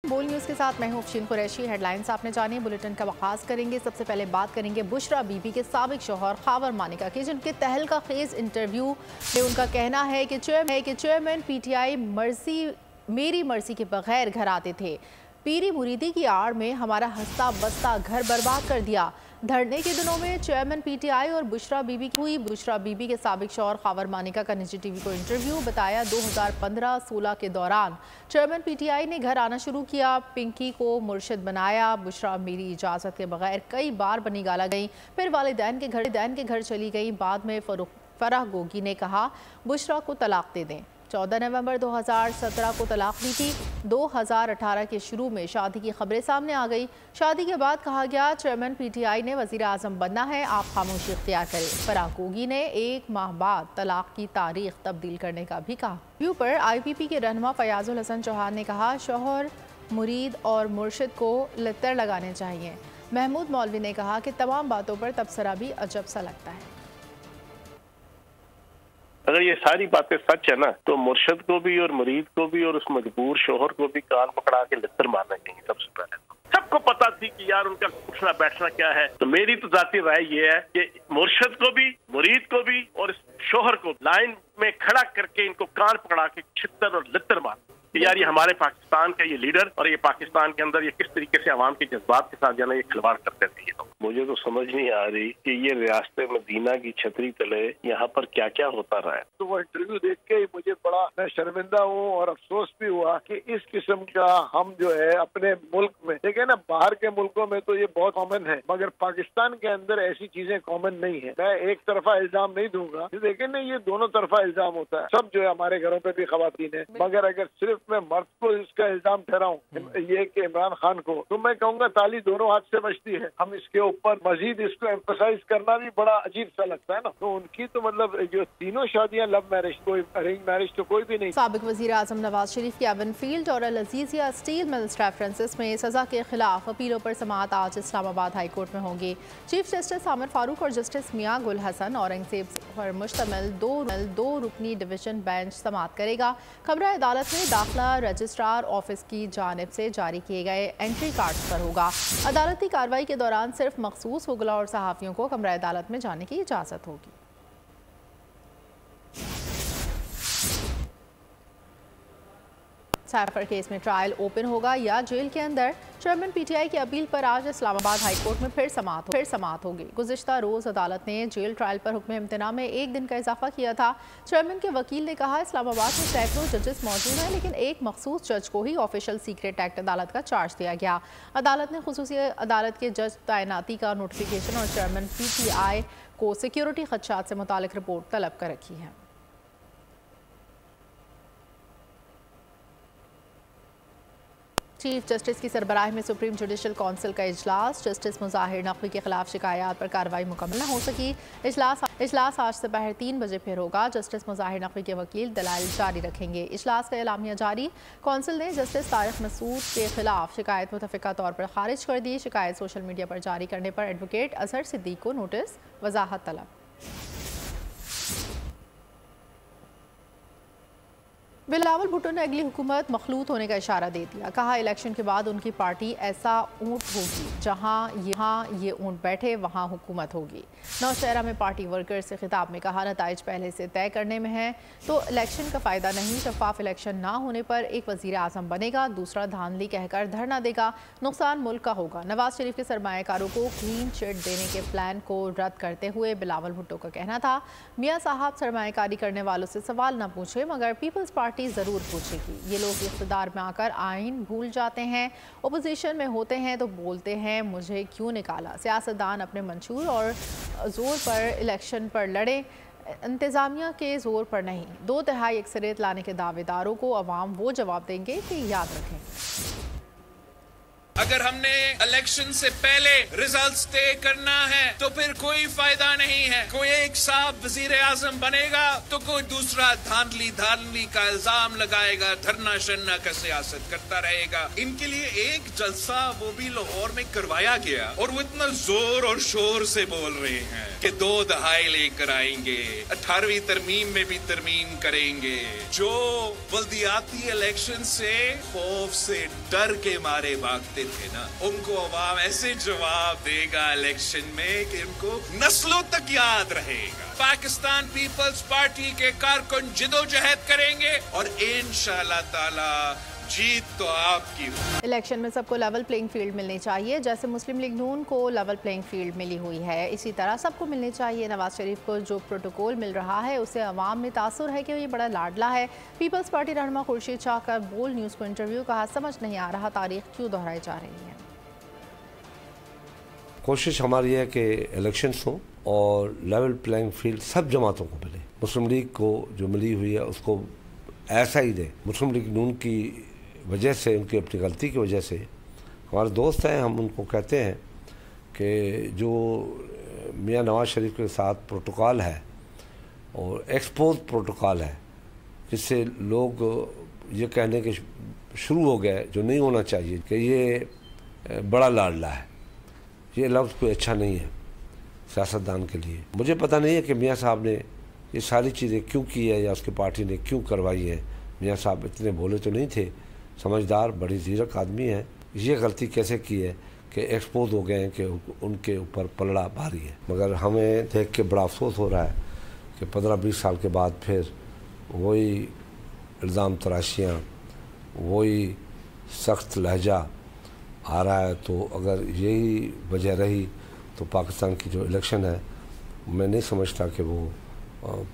बोल न्यूज़ के साथ मैं हूं अफशीन कुरैशी। हेडलाइंस आपने जानी, बुलेटिन का आगाज करेंगे। सबसे पहले बात करेंगे बुशरा बीबी के साबिक शौहर खावर मानिका की, जिनके तहलका खेज इंटरव्यू में उनका कहना है कि चेयरमैन पीटीआई मेरी मर्जी के बगैर घर आते थे। पीरी मुरीदी की आड़ में हमारा हंसता बसता घर बर्बाद कर दिया। धरने के दिनों में चेयरमैन पीटीआई और बुशरा बीबी के साबिक शौहर खावर मानिका का निजी टीवी को इंटरव्यू। बताया 2015-16 के दौरान चेयरमैन पीटीआई ने घर आना शुरू किया, पिंकी को मुर्शिद बनाया। बुशरा मेरी इजाज़त के बगैर कई बार बनी गाला गई, फिर वालिदैन के घर चली गई। बाद में फराह गोगी ने कहा बुशरा को तलाक दे दें। 14 नवंबर 2017 को तलाक दी थी। 2018 के शुरू में शादी की खबरें सामने आ गई। शादी के बाद कहा गया चेयरमैन पीटीआई ने वज़ीर आज़म बनना है, आप खामोशी इख्तियार करें। फराह गोगी ने 1 माह बाद तलाक की तारीख तब्दील करने का भी कहा। व्यू पर आईपीपी के रहनुमा फयाजुल हसन चौहान ने कहा शौहर, मुरीद और मुर्शिद को लत्तर लगाने चाहिए। महमूद मौलवी ने कहा कि तमाम बातों पर तबसरा भी अजब सा लगता है। अगर ये सारी बातें सच है ना, तो मुर्शद को भी और मुरीद को भी और उस मजबूर शोहर को भी कान पकड़ा के लत्तर मारना चाहिए। सबसे पहले सबको पता थी कि यार उनका उठना बैठना क्या है। तो मेरी तो जाती राय ये है कि मुर्शद को भी, मुरीद को भी और शोहर को लाइन में खड़ा करके इनको कान पकड़ा के छित्तर और लत्तर मार कि यार ये हमारे पाकिस्तान का ये लीडर और ये पाकिस्तान के अंदर ये किस तरीके से अवाम के जज्बात के साथ जाना ये खिलवाड़ करते थे। ये मुझे तो समझ नहीं आ रही कि ये रियासत मदीना की छतरी तले यहाँ पर क्या क्या होता रहा है। तो वो इंटरव्यू देख के मुझे बड़ा मैं शर्मिंदा हूँ और अफसोस भी हुआ कि इस किस्म का हम जो है अपने मुल्क में देखे ना, बाहर के मुल्कों में तो ये बहुत कॉमन है, मगर पाकिस्तान के अंदर ऐसी चीजें कॉमन नहीं है। मैं एक तरफा इल्जाम नहीं दूंगा, देखे ना, ये दोनों तरफा इल्जाम होता है। सब जो है हमारे घरों पे भी खवातीन है, मगर अगर सिर्फ मैं मर्द को इसका इल्जाम ठहराऊं ये कि इमरान खान को, तो मैं कहूँगा ताली दोनों हाथ से बजती है। हम इसके ऊपर मजीद इसको एम्फसाइज करना भी बड़ा अजीब सा लगता है ना। तो उनकी तो मतलब जो तीनों शादियां लव मैरिज, कोई अरेंज मैरिज तो कोई भी नहीं। साबिक वज़ीर आज़म नवाज शरीफ की एवनफील्ड और अल अज़ीज़िया स्टील मिल स्ट्रैप फ्रांसिस में सजा के खिलाफ अपीलों पर समाअत आज इस्लामाबाद हाई कोर्ट में होंगी। चीफ जस्टिस आमिर फारूक और जस्टिस मियां गुल हसन औरंगजेब पर मुश्तमिल दो रुकनी डिवीजन बेंच समाअत करेगा। कमरा अदालत में दाखिला रजिस्ट्रार ऑफिस की जानिब से जारी किए गए एंट्री कार्ड्स पर होगा। अदालती कार्रवाई के दौरान सिर्फ मखसूस वकला और सहाफ़ियों को कमरा अदालत में जाने की इजाज़त होगी। साइफर केस में ट्रायल ओपन होगा या जेल के अंदर? चेयरमैन पीटीआई की अपील पर आज इस्लामाबाद हाई कोर्ट में फिर समाअत होगी। गुज़िश्ता रोज़ अदालत ने जेल ट्रायल पर हुक्म इम्तना में 1 दिन का इजाफा किया था। चेयरमैन के वकील ने कहा इस्लामाबाद में सैकड़ों जजेस मौजूद हैं, लेकिन एक मखसूस जज को ही ऑफिशियल सीक्रेट एक्ट अदालत का चार्ज दिया गया। अदालत ने खुसूसी अदालत के जज तैनाती का नोटिफिकेशन और चेयरमैन पीटीआई को सिक्योरिटी खदशात से मुतालिक रिपोर्ट तलब कर रखी है। चीफ जस्टिस की सरबराही में सुप्रीम जुडिशल काउंसिल का इजलास। जस्टिस मुजाहिर नकवी के खिलाफ शिकायत पर कार्रवाई मुकम्मल न हो सकी। इजलास आज दोपहर 3 बजे फिर होगा। जस्टिस मुजाहिर नकवी के वकील दलाइल जारी रखेंगे। इजलास का एलामिया जारी। काउंसिल ने जस्टिस तारिक मसूद के खिलाफ शिकायत मुतफ़िका तौर पर खारिज कर दी। शिकायत सोशल मीडिया पर जारी करने पर एडवोकेट अजहर सिद्दीक को नोटिस वजाहत तलब। बिलावल भुट्टो ने अगली हुकूमत मखलूत होने का इशारा दे दिया। कहा इलेक्शन के बाद उनकी पार्टी ऐसा ऊँट होगी जहां ये ऊँट बैठे वहां हुकूमत होगी। नौशहरा में पार्टी वर्कर्स से खिताब में कहा नताइज पहले से तय करने में है तो इलेक्शन का फ़ायदा नहीं। शफाफ इलेक्शन ना होने पर एक वज़ीर आज़म बनेगा, दूसरा धांधली कहकर धरना देगा, नुकसान मुल्क का होगा। नवाज शरीफ के सरमायाकारों को क्लीन चिट देने के प्लान को रद्द करते हुए बिलावल भुट्टो का कहना था मियाँ साहब सरमायाकारी करने वालों से सवाल न पूछे मगर पीपल्स पार्टी जरूर पूछेगी। ये लोग इख्तिदार में आकर आइन भूल जाते हैं, ओपोजिशन में होते हैं तो बोलते हैं मुझे क्यों निकाला। सियासतदान अपने मंशूर और जोर पर इलेक्शन पर लड़े, इंतज़ामिया के जोर पर नहीं। 2/3 अक्सरियत लाने के दावेदारों को अवाम वो जवाब देंगे कि याद रखें। अगर हमने इलेक्शन से पहले रिजल्ट्स तय करना है तो फिर कोई फायदा नहीं है। कोई एक साहब वजीर आजम बनेगा तो कोई दूसरा धांधली का इल्जाम लगाएगा, धरना शरना का सियासत करता रहेगा। इनके लिए एक जलसा वो भी लाहौर में करवाया गया और वो इतना जोर और शोर से बोल रहे हैं कि 2 दहाई लेकर आएंगे, 18वीं तरमीम में भी तरमीम करेंगे। जो बल्दियाती इलेक्शन से खौफ से डर के मारे भागते थे ना, उनको अवाम ऐसे जवाब देगा इलेक्शन में कि उनको नस्लों तक याद रहेगा। पाकिस्तान पीपल्स पार्टी के कारकुन जिदोजहद करेंगे और इंशाअल्लाह ताला जीत तो आपकी। इलेक्शन में सबको लेवल प्लेइंग फील्ड मिलनी चाहिए, जैसे मुस्लिम लीग नून को लेवल प्लेइंग फील्ड मिली हुई है, इसी तरह सबको मिलनी चाहिए। नवाज शरीफ को जो प्रोटोकॉल मिल रहा है उससे अवाम में तासुर है कि ये बड़ा लाडला है। पीपल्स पार्टी रहनुमा खुर्शीद शाह का बोल न्यूज़ को इंटरव्यू कहा, समझ नहीं आ रहा तारीख क्यों दोहराई जा रही है। कोशिश हमारी है कि इलेक्शंस हो और लेवल प्लेइंग फील्ड सब जमातों को मिले। मुस्लिम लीग को जो मिली हुई है उसको ऐसा ही दे। मुस्लिम लीग नून की वजह से, उनकी अपनी गलती की वजह से, हमारे दोस्त हैं, हम उनको कहते हैं कि जो मियां नवाज शरीफ के साथ प्रोटोकॉल है और एक्सपोज प्रोटोकॉल है, जिससे लोग ये कहने के शुरू हो गए जो नहीं होना चाहिए कि ये बड़ा लाडला है, ये लफ्ज़ कोई अच्छा नहीं है सियासतदान के लिए। मुझे पता नहीं है कि मियां साहब ने ये सारी चीज़ें क्यों की है या उसकी पार्टी ने क्यों करवाई है। मियां साहब इतने भोले तो नहीं थे, समझदार बड़ी ज़ीरक आदमी है। ये गलती कैसे की है कि एक्सपोज हो गए हैं कि उनके ऊपर पलड़ा भारी है। मगर हमें देख के बड़ा अफसोस हो रहा है कि 15-20 साल के बाद फिर वही इल्ज़ाम तराशियाँ, वही सख्त लहजा आ रहा है। तो अगर यही वजह रही तो पाकिस्तान की जो इलेक्शन है, मैं नहीं समझता कि वो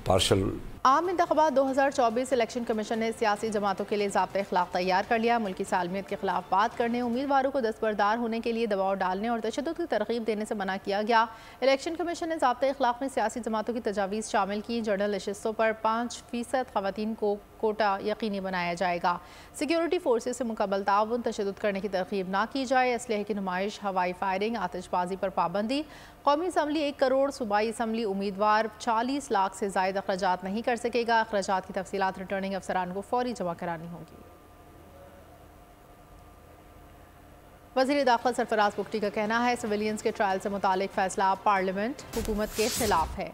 पार्शल। आम इंतख़ाबात 2024 इलेक्शन कमीशन ने सियासी जमातों के लिए ज़ाब्ता इख़लाक़ तैयार कर लिया। मुल्की सालमियत के खिलाफ बात करने, उम्मीदवारों को दस्तबरदार होने के लिए दबाव डालने और तशद्दुद की तरग़ीब देने से मना किया गया। इलेक्शन कमीशन ने ज़ाब्ता इख़लाक़ में सियासी जमातों की तजावीज़ शामिल की। जनरल नशिस्तों पर 5% ख़वातीन को कोटा यकीनी बनाया जाएगा। सिक्योरिटी फोर्सेस से मुकम्मल ताउन, तशद्दुद करने की तरग़ीब ना की जाए। असलहे की नुमाइश, हवाई फायरिंग, आतिशबाजी पर पाबंदी। कौमी असम्बली 1 करोड़, सूबाई असम्बली उम्मीदवार 40 लाख से ज़ायद अखराजात नहीं कर सकेगा। अखराजात की तफसीलात रिटर्निंग अफसरान को फौरी जमा करानी होगी। वज़ीर दाखिला सरफराज बुगटी का कहना है सिविलियंस के ट्रायल से मुतालिक फ़ैसला पार्लियामेंट हुकूमत के खिलाफ है।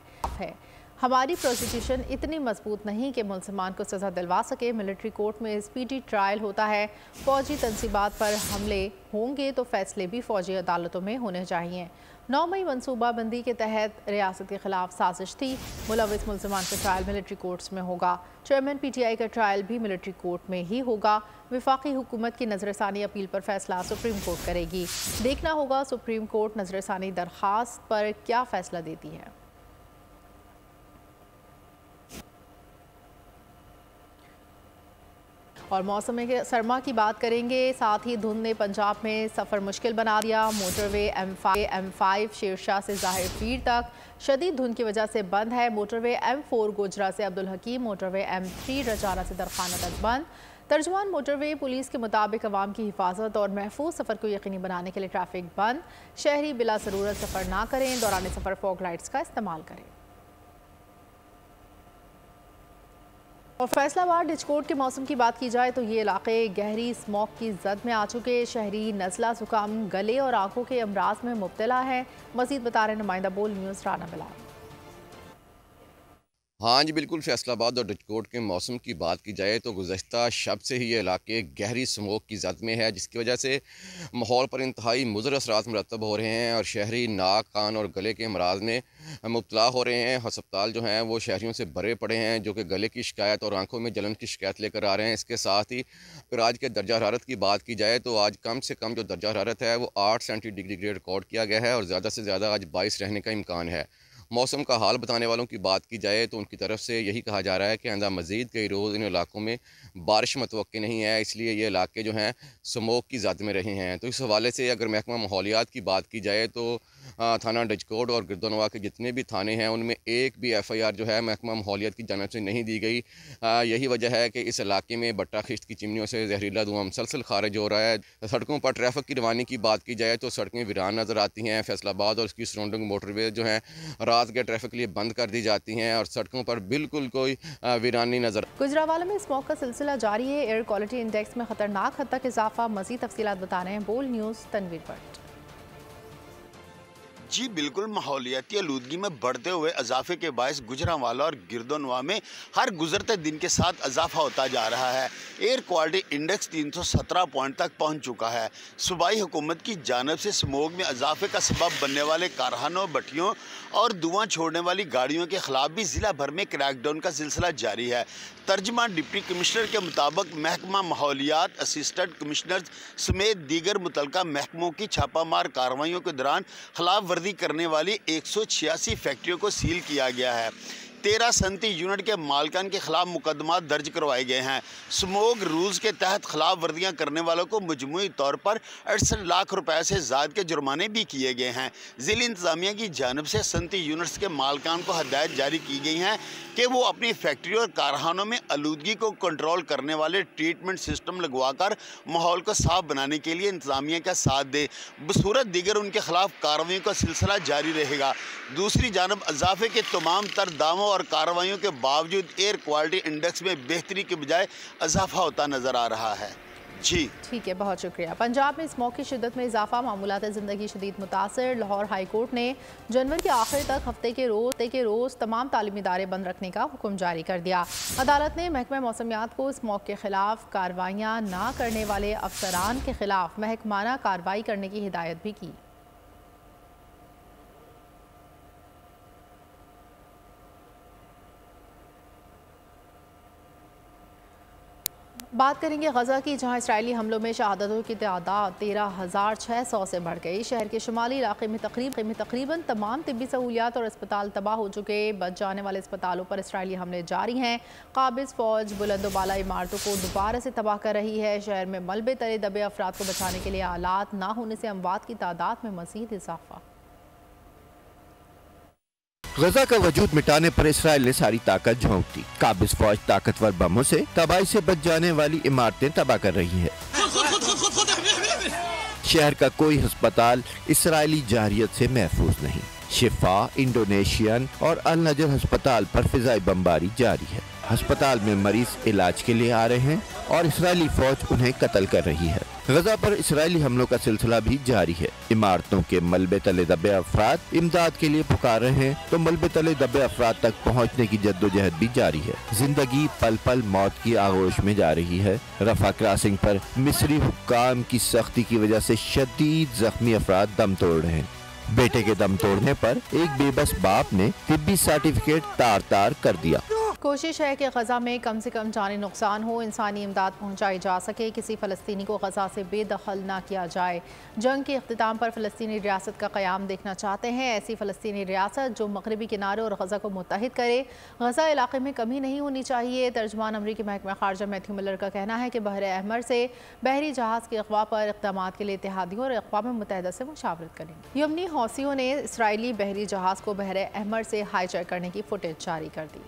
हमारी प्रोसिक्यूशन इतनी मजबूत नहीं कि मुलज़मान को सज़ा दिलवा सके। मिलिट्री कोर्ट में स्पीडी ट्रायल होता है। फ़ौजी तनसीबात पर हमले होंगे तो फ़ैसले भी फ़ौजी अदालतों में होने चाहिए। 9 मई मनसूबाबंदी के तहत रियासत के खिलाफ साजिश थी। मुलविस मुलज़मान का ट्रायल मिलिट्री कोर्ट्स में होगा। चेयरमैन PTI का ट्रायल भी मिलिट्री कोर्ट में ही होगा। वफाकी हुकूमत की नजरसानी अपील पर फैसला सुप्रीम कोर्ट करेगी। देखना होगा सुप्रीम कोर्ट नजरसानी दरख्वास्त पर क्या फ़ैसला देती है। और मौसम सरमा की बात करेंगे, साथ ही धुंध ने पंजाब में सफ़र मुश्किल बना दिया। मोटरवे M5 शेरशाह से ज़ाहिर पीर तक शदीद धुंध की वजह से बंद है। मोटरवे M4 गोजरा से अब्दुल हकीम, मोटरवे M3 रजाना से दरखाना तक बंद। तर्जुमान मोटरवे पुलिस के मुताबिक अवाम की हिफाजत और महफूज सफ़र को यकीनी बनाने के लिए ट्रैफिक बंद। शहरी बिला ज़रूरत सफ़र ना करें। दौरान सफ़र फॉग लाइट्स का इस्तेमाल करें। और फैसलाबाद डिचकोट के मौसम की बात की जाए तो ये इलाके गहरी स्मॉग की जद में आ चुके। शहरी नज़ला, ज़ुकाम, गले और आंखों के अमराज में मुब्तला है। मज़ीद बता रहे नुमाइंदा बोल न्यूज़ राना बिलाल। हाँ जी बिल्कुल, फैसलाबाद और डिचकोट के मौसम की बात की जाए तो गुज़श्ता शब से ही ये इलाके गहरी स्मोक की जद में है, जिसकी वजह से माहौल पर इंतहाई मुज़र असरात मुरतब हो रहे हैं और शहरी नाक, कान और गले के अमराज में मुब्तला हो रहे हैं। हस्पताल जो हैं वो शहरियों से भरे पड़े हैं जो कि गले की शिकायत और आंखों में जलन की शिकायत लेकर आ रहे हैं। इसके साथ ही फिर आज के दर्जा हरारत की बात की जाए तो आज कम से कम जो दर्जा हरारत है वो 8 सेंटीग्रेड रिकॉर्ड किया गया है और ज़्यादा से ज़्यादा आज 22 रहने का इम्कान है। मौसम का हाल बताने वालों की बात की जाए तो उनकी तरफ से यही कहा जा रहा है कि आइंदा मज़ीद कई रोज़ इन इलाकों में बारिश मतवक्की नहीं है, इसलिए ये इलाके जो हैं स्मोक की ज़द में रहे हैं। तो इस हवाले से अगर महकमा माहौलियात की बात की जाए तो थाना डचकोट और गिरदोनवा के जितने भी थाने हैं उनमें एक भी FIR जो है महकमा माहौलियात की जानिब से नहीं दी गई। यही वजह है कि इस इलाके में भट्टा खिश्त की चिमनियों से जहरीला धुआं मुसलसल खारिज हो रहा है। सड़कों पर ट्रैफिक की रवानी की बात की जाए तो सड़कें वीरान नज़र आती हैं। फैसलाबाद और उसकी सराउंडिंग मोटरवे जो हैं रात के ट्रैफिक के लिए बंद कर दी जाती हैं और सड़कों पर बिल्कुल कोई वीरानी नजर। गुजरावाला में स्मोक का सिलसिला जारी है। एयर क्वालिटी इंडेक्स में खतरनाक हद तक इजाफा। मज़ीद तफसीलात बता रहे हैं बोल न्यूज़ तनवीर भट्ट। जी बिल्कुल, माहौलियाती आलूदगी में बढ़ते हुए इजाफे के बायस गुजरांवाला और गिरदोनवा में हर गुजरते दिन के साथ इजाफा होता जा रहा है। एयर क्वालिटी इंडेक्स 317 पॉइंट तक पहुंच चुका है। सूबाई हुकूमत की जानिब से स्मोक में इजाफे का सबब बनने वाले कारखानों, भट्टियों और धुआं छोड़ने वाली गाड़ियों के खिलाफ भी ज़िला भर में क्रैकडाउन का सिलसिला जारी है। तर्जमा डिप्टी कमिश्नर के मुताबिक महकमा माहौलियात, असिस्टेंट कमिश्नर समेत दीगर मुतलका महकमों की छापामार कार्रवाइयों के दौरान खिलाफ वर्जी करने वाली 186 फैक्ट्रियों को सील किया गया है। 13 सनती यूनिट के मालिकान के खिलाफ मुकदमा दर्ज करवाए गए हैं। स्मोक रूल्स के तहत खिलाफ वर्दियाँ करने वालों को मजमूई तौर पर 68 लाख रुपए से ज़ायद के जुर्माने भी किए गए हैं। ज़िला इंतज़ामिया की जानिब से सनती यूनिट्स के मालिकान को हदायत जारी की गई हैं कि वो अपनी फैक्ट्री और कारखानों में आलूदगी को कंट्रोल करने वाले ट्रीटमेंट सिस्टम लगवाकर माहौल को साफ बनाने के लिए इंतज़ामिया का साथ दे। बसूरत दीगर उनके खिलाफ कार्रवाई का सिलसिला जारी रहेगा। दूसरी जानब इजाफे के तमाम तर दावों और कार्रवाइयों के बावजूद एयर क्वालिटी इंडेक्स में बेहतरी के बजाय इजाफा होता नजर आ रहा है। जी ठीक है, बहुत शुक्रिया। पंजाब में स्मोक की शिद्दत में इजाफा, मामूलात ज़िंदगी शदीद मुतासर। लाहौर हाई कोर्ट ने जनवरी के आखिर तक हफ्ते के रोज़ तमाम तालीमी इदारे बंद रखने का हुक्म जारी कर दिया। अदालत ने महकमा मौसमियात को स्मोक के खिलाफ कार्रवाइयाँ ना करने वाले अफसरान के खिलाफ महकमाना कार्रवाई करने की हिदायत भी की। बात करेंगे गजा की, जहां इसराइली हमलों में शहादतों की तादाद 13,600 से बढ़ गई। शहर के शुमाली इलाके में तकरीबन तमाम तिब्बी सहूलियात और अस्पताल तबाह हो चुके। बच जाने वाले अस्पतालों पर इसराइली हमले जारी हैं। काबिज फौज बुलंदोबाला इमारतों को दोबारा से तबाह कर रही है। शहर में मलबे तले दबे अफराद को बचाने के लिए आलात ना होने से अमवात की तादाद में मज़ीद इजाफा। गजा का वजूद मिटाने पर इसराइल ने सारी ताकत झोंक दी। काबिज फौज ताकतवर बमों से तबाही से बच जाने वाली इमारतें तबाह कर रही है। शहर का कोई अस्पताल इसराइली जारियत से महफूज नहीं। शिफा, इंडोनेशियन और अल नजर अस्पताल पर फिजाई बमबारी जारी है। अस्पताल में मरीज इलाज के लिए आ रहे हैं और इसराइली फौज उन्हें कत्ल कर रही है। गजा पर इसराइली हमलों का सिलसिला भी जारी है। इमारतों के मलबे तले दबे अफराद इमदाद के लिए पुकार रहे हैं तो मलबे तले दबे अफराद तक पहुंचने की जद्दोजहद भी जारी है। जिंदगी पल पल मौत की आगोश में जा रही है। रफा क्रॉसिंग पर मिस्री हुक्काम की सख्ती की वजह से शदीद जख्मी अफराद दम तोड़ रहे हैं। बेटे के दम तोड़ने पर एक बेबस बाप ने तिब्बी सर्टिफिकेट तार तार कर दिया। कोशिश है कि गजा में कम से कम जानी नुकसान हो, इंसानी इमदाद पहुँचाई जा सके, किसी फ़लस्तीनी को गजा से बेदखल ना किया जाए। जंग के अख्तिताम पर फ़लस्तीनी रियासत का क़याम देखना चाहते हैं। ऐसी फ़लस्तीनी रियासत जो मगरबी किनारे और गजा को मुत्तहिद करे। गजा इलाके में कमी नहीं होनी चाहिए। तर्जमान अमरीकी महकमा ख़ारजा मैथ्यू मिलर का कहना है कि बहर अहमर से बहरी जहाज़ के अगवा पर इक़दामात के लिए इत्तेहादियों और अक़वाम मुत्तहिदा से मुशावरत करेंगे। यमनी हौसियों ने इसराइली बहरी जहाज़ को बहर अहमर से हाईजैक करने की फुटेज जारी कर दी।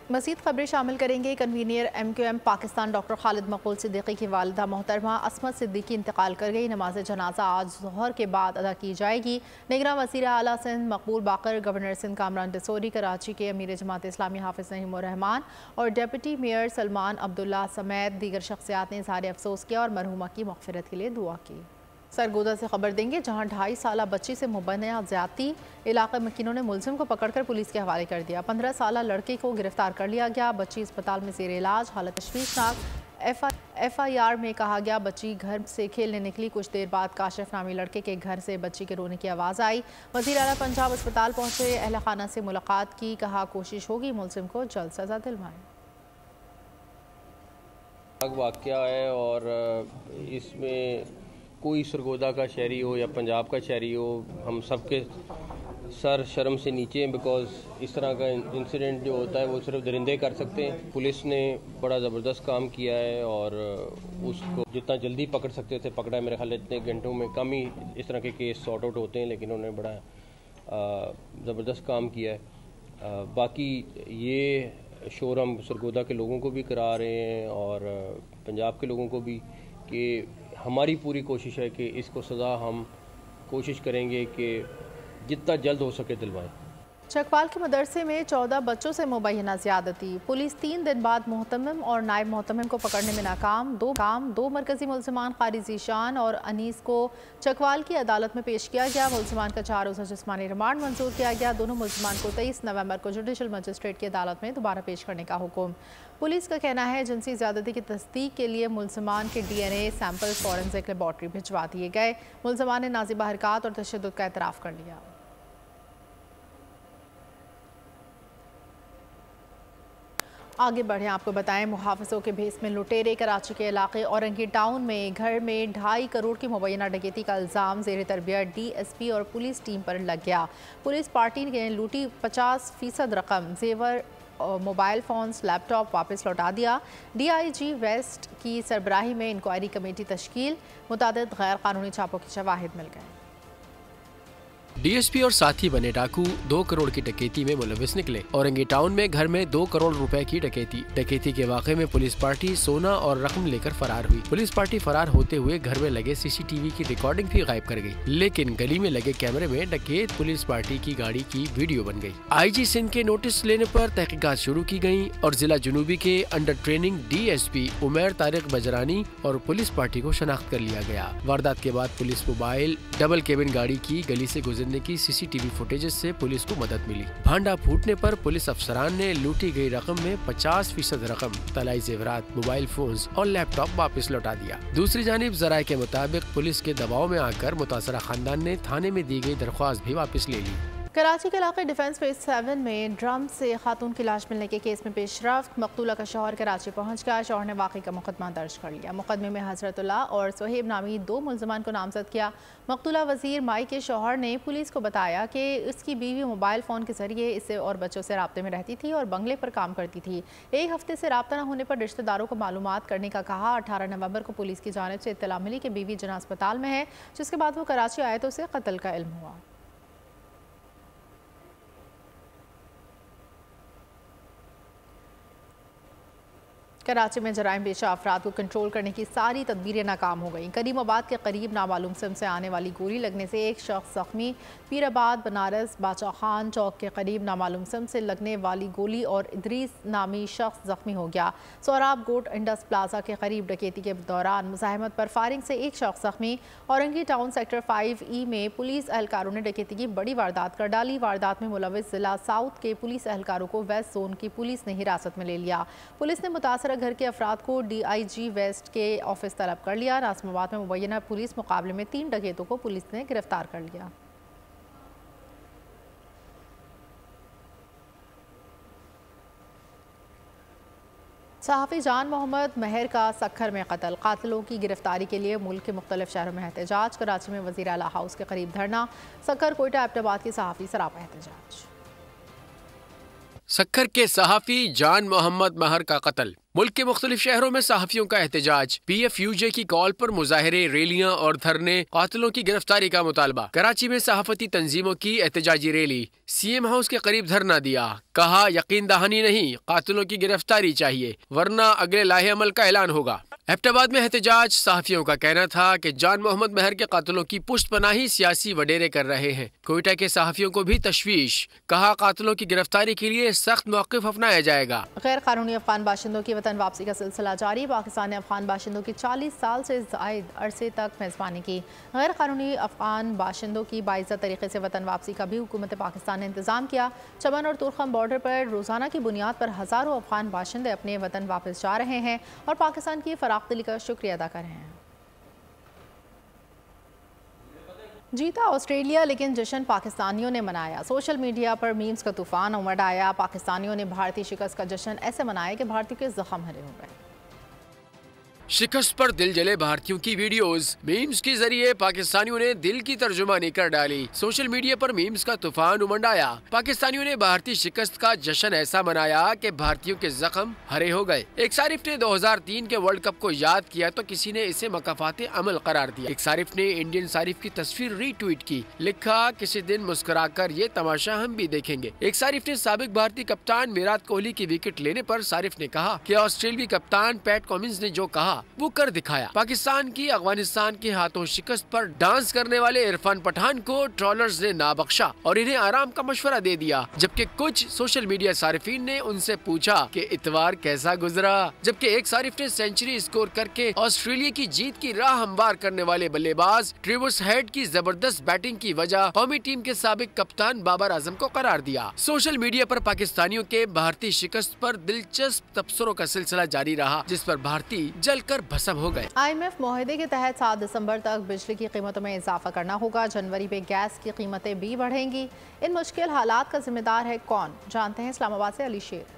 मज़ीद खबरें शामिल करेंगे। Convener MQM Pakistan doctor Khalid मकबूल सिद्दीकी की वालिदा मोहतरमा असमत सिद्दीकी इंतकाल कर गई। नमाज जनाजा आज ज़ोहर के बाद अदा की जाएगी। निगरान वज़ीर आला सिंध मकबूल बाकर, गवर्नर सिंध कामरान डिसोरी, कराची के अमीर जमात इस्लामी हाफिज़ नईमुर रहमान और डिप्टी मेयर सलमान अब्दुल्ला समेत दीगर शख्सियात ने इज़हार अफसोस किया और मरहुमा की मग़फ़िरत के लिए दुआ की। सरगोदा से खबर देंगे, जहां 2.5 साला बच्ची से मुबैना ज्यादती, इलाका मकीनों ने मुलजिम को पकड़कर पुलिस के हवाले कर दिया। 15 साला लड़के को गिरफ्तार कर लिया गया। बच्ची अस्पताल में ज़ेर इलाज, हालत तशवीशनाक। FIR में कहा गया बच्ची घर से खेलने निकली। कुछ देर बाद काशिफ नामी लड़के के घर से बच्ची के रोने की आवाज़ आई। वज़ीर आला पंजाब अस्पताल पहुंचे, अहल खाना से मुलाकात की। कहा कोशिश होगी मुलजिम को जल्द सज़ा दिलवाएं। वाक़या है और इसमें कोई सरगोदा का शहरी हो या पंजाब का शहरी हो, हम सबके सर शर्म से नीचे हैं, बिकॉज इस तरह का इंसिडेंट जो होता है वो सिर्फ दरिंदे कर सकते हैं। पुलिस ने बड़ा ज़बरदस्त काम किया है और उसको जितना जल्दी पकड़ सकते थे पकड़ा है। मेरे ख्याल इतने घंटों में कम ही इस तरह के केस सॉर्ट आउट होते हैं, लेकिन उन्होंने बड़ा ज़बरदस्त काम किया है। बाकी ये शोर हम सरगोदा के लोगों को भी करा रहे हैं और पंजाब के लोगों को भी, कि हमारी पूरी कोशिश है कि इसको सज़ा हम कोशिश करेंगे कि जितना जल्द हो सके दिलवाएं। चकवाल के मदरसे में 14 बच्चों से मुबैना ज़्यादती। पुलिस 3 दिन बाद मोहतमिम और नायब मोहतमिम को पकड़ने में नाकाम। दो मरकजी मुल्ज़िमान क़ारी ज़ीशान और अनीस को चकवाल की अदालत में पेश किया गया। मुल्ज़िमान का 4 रोज़ा जिस्मानी रिमांड मंजूर किया गया। दोनों मुल्ज़िमान को 23 नवंबर को जुडिशल मजिस्ट्रेट की अदालत में दोबारा पेश करने का हुक्म। पुलिस का कहना है जिनसी ज़्यादती की तस्दीक के लिए मुल्ज़िमान के DNA सैंपल फॉरेंसिक लेबॉर्ट्री भिजवा दिए गए। मुल्ज़िमान ने नाज़िबा हरकत और तशद्दुद का एतराफ़ कर लिया। आगे बढ़ें, आपको बताएं मुहाफ़िज़ों के भेस में लुटेरे कराची के इलाके औरंगी टाउन में घर में 2.5 करोड़ की मुबैना डकैती का इल्ज़ाम ज़ेर तरबियत DSP और पुलिस टीम पर लग गया। पुलिस पार्टी ने लूटी 50% रकम, जेवर, मोबाइल फ़ोन्स, लैपटॉप वापस लौटा दिया। DIG वेस्ट की सरबराही में इंक्वायरी कमेटी तश्कील। मुतादिद गैर कानूनी छापों के शवाहिद मिल गए। DSP और साथी बने डाकू 2 करोड़ की डकैती में मुलविस निकले। औरंगी टाउन में घर में 2 करोड़ रुपए की डकैती के वाक़े में पुलिस पार्टी सोना और रकम लेकर फरार हुई। पुलिस पार्टी फरार होते हुए घर में लगे CCTV की रिकॉर्डिंग भी गायब कर गई, लेकिन गली में लगे कैमरे में डकैत पुलिस पार्टी की गाड़ी की वीडियो बन गई। IG सिंध के नोटिस लेने पर तहकीकात शुरू की गयी और जिला जुनूबी के under training DSP Umair Tariq Bajrani और पुलिस पार्टी को शनाख्त कर लिया गया। वारदात के बाद पुलिस मोबाइल डबल केबिन गाड़ी की गली से गुजरने की CCTV फुटेजेस से पुलिस को मदद मिली। भांडा फूटने पर पुलिस अफसरान ने लूटी गई रकम में 50% रकम, तलाई जेवरात, मोबाइल फोन्स और लैपटॉप वापस लौटा दिया। दूसरी जानिब जराये के मुताबिक पुलिस के दबाव में आकर मुतासरा खानदान ने थाने में दी गई दरख्वास्त भी वापस ले ली। कराची के इलाके डिफेंस फेज 7 में ड्रम से खातून की लाश मिलने के केस में पेशरफ्त। मकतूला का शौहर कराची पहुंच गया। शौहर ने वाक़ई का मुकदमा दर्ज कर लिया। मुकदमे में हजरतुल्लाह और सुहेब नामी 2 मुल्ज़िमान को नामजद किया। मकतूला वज़ीर माई के शौहर ने पुलिस को बताया कि उसकी बीवी मोबाइल फ़ोन के ज़रिए इससे और बच्चों से राब्ते में रहती थी और बंगले पर काम करती थी। 1 हफ्ते से राब्ता न होने पर रिश्तेदारों को मालूमात करने का कहा। 18 नवंबर को पुलिस की जानिब से इत्तला मिली कि बीवी जना अस्पताल में है, जिसके बाद वो कराची आए तो उसे कत्ल का इल्म हुआ। कराची में जराइम पेशा अफराद को कंट्रोल करने की सारी तदबीरें नाकाम हो गईं। करीमाबाद के करीब नामालूम सिम से आने वाली गोली लगने से एक शख्स जख्मी। पीराबाद, बनारस, बादशाह खान चौक के करीब नामालूम सिम से लगने वाली गोली और इदरीस नामी शख्स जख्मी हो गया। सोराब गोट इंडस प्लाजा के करीब डकैती के दौरान मुजाहमत पर फायरिंग से एक शख्स जख्मी। औरंगी टाउन सेक्टर 5E में पुलिस एहलकारों ने डकैती की बड़ी वारदात कर डाली। वारदात में मुलविस जिला साउथ के पुलिस एहलकारों को वेस्ट जोन की पुलिस ने हिरासत में ले लिया। पुलिस ने मुतासरा घर के अफराद को DIG वेस्ट के ऑफिस तलब कर लिया। नाज़िमाबाद में मुबैना पुलिस मुकाबले में 3 डकैतों को पुलिस ने गिरफ्तार कर लिया। सहाफ़ी जान मोहम्मद महर का सक्खर में कत्ल। कातिलों की गिरफ्तारी के लिए मुल्क के मुख्तलिफ शहरों में एहतजाज। कराची में वज़ीर आला हाउस के करीब धरना। सक्खर, कोयटा, एबटाबाद की सहाफ़ी सरापा एहतजाज। सक्खर के सहाफ़ी जान मोहम्मद महर का कत्ल। मुल्क के मुख्तलिफ शहरों में सहाफ़ियों का एहतजाज। PFUJ की कॉल पर मुजाहरे, रैलियां और धरने। कातिलों की गिरफ्तारी का मुतालबा। कराची में सहाफ़ती तंजीमों की एहतजाजी रैली। CM हाउस के करीब धरना दिया। कहा यकीन दहानी नहीं, कातिलों की गिरफ्तारी चाहिए वरना अगले लाहे अमल का ऐलान होगा। एबटाबाद में एहतजाज। सहाफ़ियों का कहना था कि जान मोहम्मद महर के कातिलों की पुष्ट पनाही सियासी वडेरे कर रहे हैं। कोयटा के सहाफ़ियों को भी तशवीश। कहा कातिलों की गिरफ्तारी के लिए सख्त मौक़िफ़ अपनाया जाएगा। गैर कानूनी अफ़गान बाशिंदों की वतन वापसी का सिलसिला जारी। पाकिस्तान ने अफ़गान बाशिंदों की 40 साल से ज़ायद अरसे तक मेज़बानी की। गैर कानूनी अफ़गान बाशिंदों की बाइज़्ज़त तरीके से वतन वापसी का भी हुकूमत पाकिस्तान ने इंतज़ाम किया। चमन और तुरखम बॉर्डर पर रोज़ाना की बुनियाद पर हज़ारों अफ़गान बाशिंदे अपने वतन वापस जा रहे हैं और पाकिस्तान की फराखदिली का शुक्रिया अदा कर रहे हैं। जीता ऑस्ट्रेलिया, लेकिन जश्न पाकिस्तानियों ने मनाया। सोशल मीडिया पर मीम्स का तूफान उमड़ आया। पाकिस्तानियों ने भारतीय शिकस्त का जश्न ऐसे मनाया कि भारतीयों के जख्म हरे हो गए। शिकस्त पर दिल जले भारतीयों की वीडियोस, मीम्स के जरिए पाकिस्तानियों ने दिल की तर्जुमानी कर डाली। सोशल मीडिया पर मीम्स का तूफान उमंडाया। पाकिस्तानियों ने भारतीय शिकस्त का जश्न ऐसा मनाया कि भारतीयों के जख्म हरे हो गए। एक सारिफ ने 2003 के वर्ल्ड कप को याद किया तो किसी ने इसे मकाफाते अमल करार दिया। एक सारिफ ने इंडियन सारिफ की तस्वीर रीट्वीट की, लिखा किसी दिन मुस्कुराकर ये तमाशा हम भी देखेंगे। एक सारिफ ने साबिक भारतीय कप्तान विराट कोहली की विकेट लेने पर सारिफ ने कहा कि ऑस्ट्रेलियाई कप्तान पैट कमिंस ने जो कहा वो कर दिखाया। पाकिस्तान की अफगानिस्तान के हाथों शिकस्त पर डांस करने वाले इरफान पठान को ट्रोलर्स ने ना बख्शा और इन्हें आराम का मशवरा दे दिया। जबकि कुछ सोशल मीडिया सारिफीन ने उनसे पूछा कि इतवार कैसा गुजरा। जबकि एक सारिफ ने सेंचुरी स्कोर करके ऑस्ट्रेलिया की जीत की राह हमवार करने वाले बल्लेबाज ट्रेविस हेड की जबरदस्त बैटिंग की वजह कौमी टीम के साबिक कप्तान बाबर आजम को करार दिया। सोशल मीडिया पर पाकिस्तानियों के भारतीय शिकस्त पर दिलचस्प तबसरों का सिलसिला जारी रहा, जिस पर भारतीय जलकर भस्म हो गए। IMF मुआहदे के तहत 7 दिसंबर तक बिजली की कीमतों में इजाफा करना होगा। जनवरी में गैस की कीमतें भी बढ़ेंगी। इन मुश्किल हालात का जिम्मेदार है कौन, जानते हैं इस्लामाबाद से अली शेर।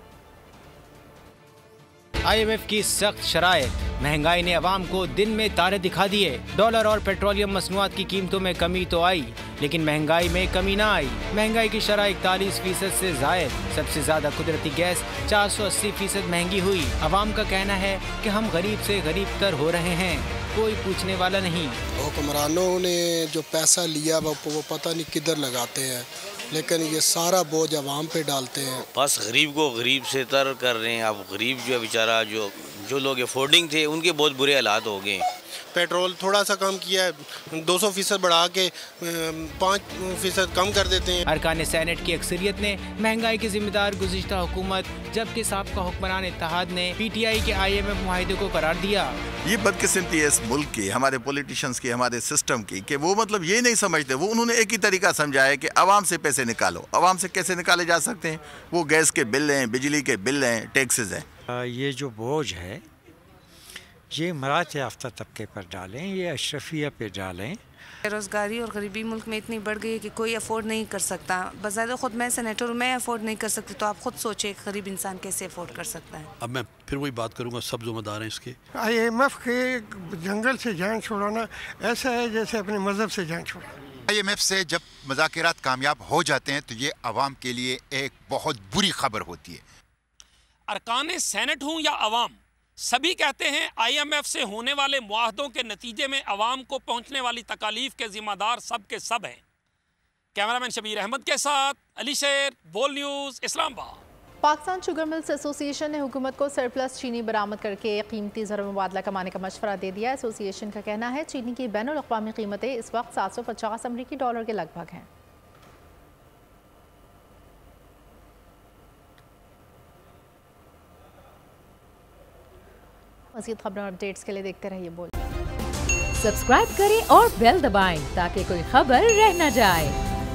IMF की सख्त शराइत, महंगाई ने अवाम को दिन में तारे दिखा दिए। डॉलर और पेट्रोलियम मसनूआत की कीमतों में कमी तो आई, लेकिन महंगाई में कमी ना आई। महंगाई की शरह 41% से जायद। सबसे ज्यादा कुदरती गैस 480% महंगी हुई। अवाम का कहना है कि हम गरीब से गरीब तर हो रहे हैं, कोई पूछने वाला नहीं। हुक्मरानों ने जो पैसा लिया वो पता नहीं किधर लगाते हैं, लेकिन ये सारा बोझ अवाम पे डालते हैं। बस गरीब को गरीब से तर कर रहे हैं। अब गरीब जो है बेचारा, जो लोग अफोर्डिंग थे उनके बहुत बुरे हालात हो गए। पेट्रोल थोड़ा सा कम किया है, 200% बढ़ा के 5% कम कर देते हैं। अरकान सेनेट की अक्सरियत ने महंगाई की जिम्मेदार गुज़िश्ता हुकूमत, जबकि साबका हुक्मरान इत्तेहाद ने PTI के IMF मुआहिदे को करार दिया। ये बदकिस्मती है इस मुल्क की, हमारे पॉलिटिशियंस की, हमारे सिस्टम की, कि वो मतलब ये नहीं समझते। वो उन्होंने एक ही तरीका समझा है कि आवाम से पैसे निकालो। आवाम से कैसे निकाले जा सकते हैं? वो गैस के बिल हैं, बिजली के बिल हैं, टैक्सेस हैं। ये जो बोझ है ये मरात याफ्ता तबके पर डालें, ये अशरफिया पे डालें। बेरोज़गारी और गरीबी मुल्क में इतनी बढ़ गई है कि कोई अफोर्ड नहीं कर सकता। बज़ाहिर खुद मैं सेनेटर हूँ, मैं अफोर्ड नहीं कर सकती, तो आप खुद सोचें गरीब इंसान कैसे अफोर्ड कर सकता है। अब मैं फिर वही बात करूँगा, सब जिम्मेदार हैं इसके। IMF के जंगल से जान छुड़ाना ऐसा है जैसे अपने मज़हब से जान छुड़ाना। IMF से जब मुज़ाकरात कामयाब हो जाते हैं तो ये अवाम के लिए एक बहुत बुरी खबर होती है। अरकान सेनेट हूँ या अवाम, सभी कहते हैं IMF से होने वाले मुआहदों के नतीजे में अवाम को पहुंचने वाली तकालीफ के जिम्मेदार सब के सब हैं। कैमरामैन शबीर अहमद के साथ अली शेर, बोल news, Islamabad. Pakistan sugar mills association ने हुकूमत को सरप्लस चीनी बरामद करके कीमती ज़र मुबादला कमाने का मशवरा दे दिया। एसोसिएशन का कहना है चीनी की बैनुल अक़वामी कीमतें इस वक्त 750 अमरीकी डॉलर के लगभग हैं। मज़ीद खबरों और अपडेट्स के लिए देखते रहिए बोल। सब्सक्राइब करें और बेल दबाएं ताकि कोई खबर रह न जाए।